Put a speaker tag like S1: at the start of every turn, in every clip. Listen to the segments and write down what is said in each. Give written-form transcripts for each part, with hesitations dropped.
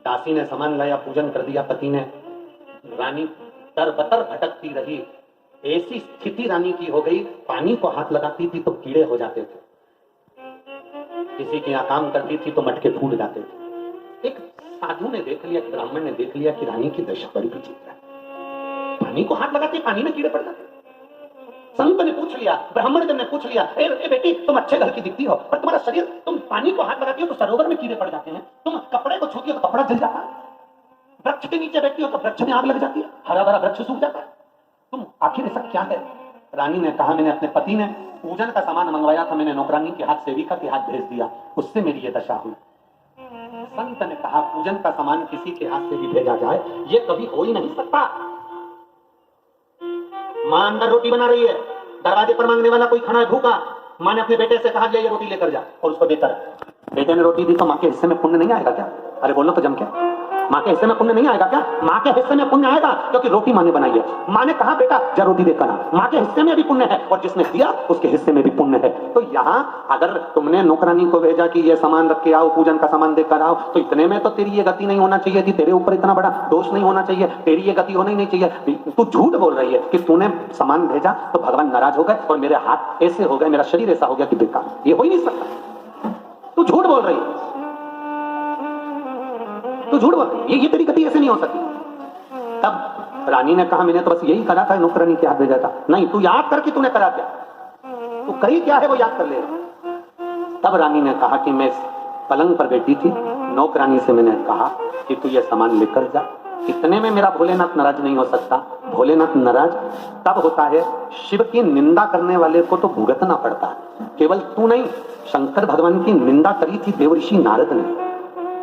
S1: दासी ने सामान लाया, पूजन कर दिया पति ने। रानी तरबतर भटकती रही। ऐसी स्थिति रानी की हो गई, पानी को हाथ लगाती थी तो कीड़े हो जाते थे, किसी के यहाँ काम करती थी तो मटके फूट जाते थे। एक साधु ने देख लिया, ब्राह्मण ने देख लिया कि रानी की दशा बड़ी विचित्र है, पानी को हाथ लगाती पानी में कीड़े पड़ जाते। संत ने पूछ लिया, ब्राह्मण ने पूछ लिया, ए बेटी तुम अच्छे घर की दिखती हो पर तुम्हारा शरीर, तुम पानी को हाथ लगाती हो तो सरोवर में कीड़े पड़ जाते हैं, तुम कपड़े को छूती हो तो कपड़ा जल जाता है, वृक्ष के नीचे बैठती हो तो वृक्ष में आग लग जाती है, हरा भरा वृक्ष सूख जाता है, तुम आखिर ऐसा क्या है? रानी ने कहा, मैंने अपने पति ने पूजन का सामान मंगवाया था, मैंने नौकरानी के हाथ सेविका के हाथ भेज दिया, उससे मेरी ये दशा हुई। संत ने कहा, पूजन का सामान किसी के हाथ से भी भेजा जाए ये कभी हो ही नहीं सकता। मां अंदर रोटी बना रही है, दरवाजे पर मांगने वाला कोई खड़ा है भूखा, मां ने अपने बेटे से कहा, ये रोटी लेकर जा, और उसको देकर। बेटे ने रोटी दी तो मां के हिस्से में पुण्य नहीं आएगा क्या? अरे बोलो तो जम के, मां के हिस्से में पुण्य नहीं आएगा क्या? मां के हिस्से में पुण्य आएगा, क्योंकि रोटी मां ने बनाई है। मां ने कहा, बेटा जा रोटी देकर आ, मां के हिस्से में भी पुण्य है और जिसने दिया उसके हिस्से में भी पुण्य है। तो यहां अगर तुमने नौकरानी को भेजा कि ये सामान रख के आओ, पूजन का सामान देकर आओ, तो इतने में तो तेरी ये गति नहीं होना चाहिए थी, तेरे ऊपर इतना बड़ा दोष नहीं होना चाहिए, तेरी ये गति होना ही नहीं चाहिए। तू झूठ बोल रही है कि तूने सामान भेजा तो भगवान नाराज हो गए और मेरे हाथ ऐसे हो गए, मेरा शरीर ऐसा हो गया कि बेकार, ये हो ही नहीं सकता। तू झूठ बोल रही है, तू झूठ बोल रही है, ये तेरी गति ऐसे नहीं हो सकती। तब रानी ने कहा, मैंने तो बस यही करा था, नौकरानी के हाथ भेजा था। नहीं, तू याद कर कि तूने करा क्या, तू करी क्या है वो याद कर ले। तब रानी ने कहा कि मैं पलंग पर बैठी थी, नौकरानी से मैंने कहा कि तू ये सामान लेकर जा। इतने में मेरा भोलेनाथ नाराज नहीं हो सकता। भोलेनाथ नाराज तब होता है, शिव की निंदा करने वाले को तो भुगतना पड़ता है। केवल तू नहीं, शंकर भगवान की निंदा करी थी देवऋषि नारद ने।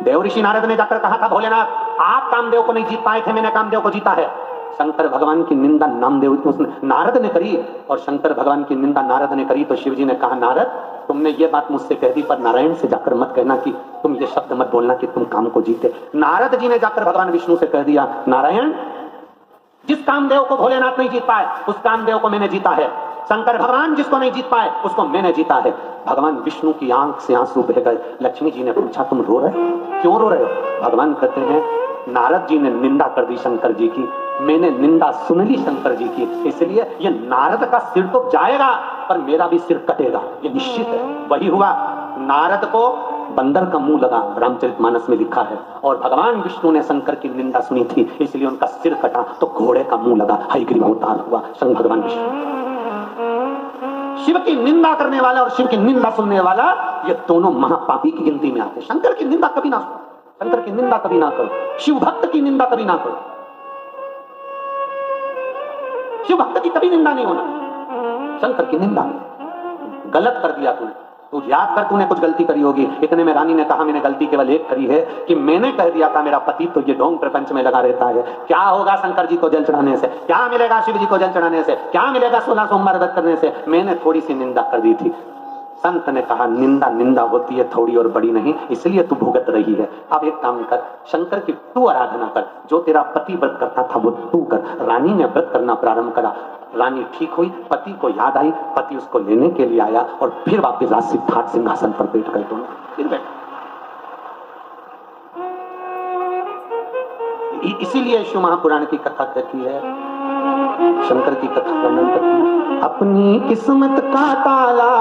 S1: देवऋषि नारद ने जाकर कहा था, भोलेनाथ आप कामदेव को नहीं जीत पाए थे, मैंने कामदेव को जीता है। शंकर भगवान की निंदा नामदेव नारद ने करी, और शंकर भगवान की निंदा नारद ने करी तो शिव जी ने कहा, नारद तुमने ये बात मुझसे कह दी, पर नारायण से जाकर मत कहना कि तुम ये शब्द मत बोलना कि तुम काम को जीते। नारद जी ने जाकर भगवान विष्णु से कह दिया, नारायण जिस कामदेव को भोलेनाथ नहीं जीत पाए उस कामदेव को मैंने जीता है। शंकर भगवान जिसको नहीं जीत पाए उसको मैंने जीता है। भगवान विष्णु की आंख से आंसू बह गए। लक्ष्मी जी ने पूछा, तुम रो रहे हो, क्यों रो रहे हो? भगवान कहते हैं, नारद जी ने निंदा कर दी शंकर जी की, मैंने निंदा सुन ली शंकर जी की, इसलिए ये नारद का सिर तो जाएगा पर मेरा भी सिर कटेगा, ये निश्चित है। वही हुआ, नारद को बंदर का मुंह लगा, रामचरितमानस में लिखा है, और भगवान विष्णु ने शंकर की निंदा सुनी थी इसलिए उनका सिर कटा, तो घोड़े का मुंह लगा, हयग्रीव अवतार हुआ शंकर भगवान विष्णु। शिव की निंदा करने वाला और शिव की निंदा सुनने वाला, ये दोनों महापापी की गिनती में आते। शंकर की निंदा कभी ना सुनो, शंकर की निंदा कभी ना करो, शिव भक्त की निंदा कभी ना करो, शिव भक्त की कभी निंदा नहीं होना, शंकर की निंदा नहीं। गलत कर दिया तूने, तू याद कर तूने कुछ गलती करी होगी। इतने में रानी ने कहा, मैंने गलती केवल एक करी है कि मैंने कह दिया था मेरा पति तो ये ढोंग प्रपंच में लगा रहता है। क्या होगा शंकर जी को जल चढ़ाने से, क्या मिलेगा शिव जी को जल चढ़ाने से, क्या मिलेगा 16 सोमवार व्रत करने से, मैंने थोड़ी सी निंदा कर दी थी। संत ने कहा, निंदा निंदा होती है, थोड़ी और बड़ी नहीं, इसलिए तू भुगत रही है। अब एक काम कर, शंकर की तू आराधना कर, जो तेरा पति व्रत करता था वो तू कर। रानी ने व्रत करना प्रारंभ करा, रानी ठीक हुई, पति को याद आई, पति उसको लेने के लिए आया और फिर वापिस राज सिद्धार्थ सिंहासन पर बैठ गए दोनों, फिर बैठ। इसीलिए शिव महापुराण की कथा कहती है, शंकर की कथा वर्णन करती है, अपनी किस्मत का ताला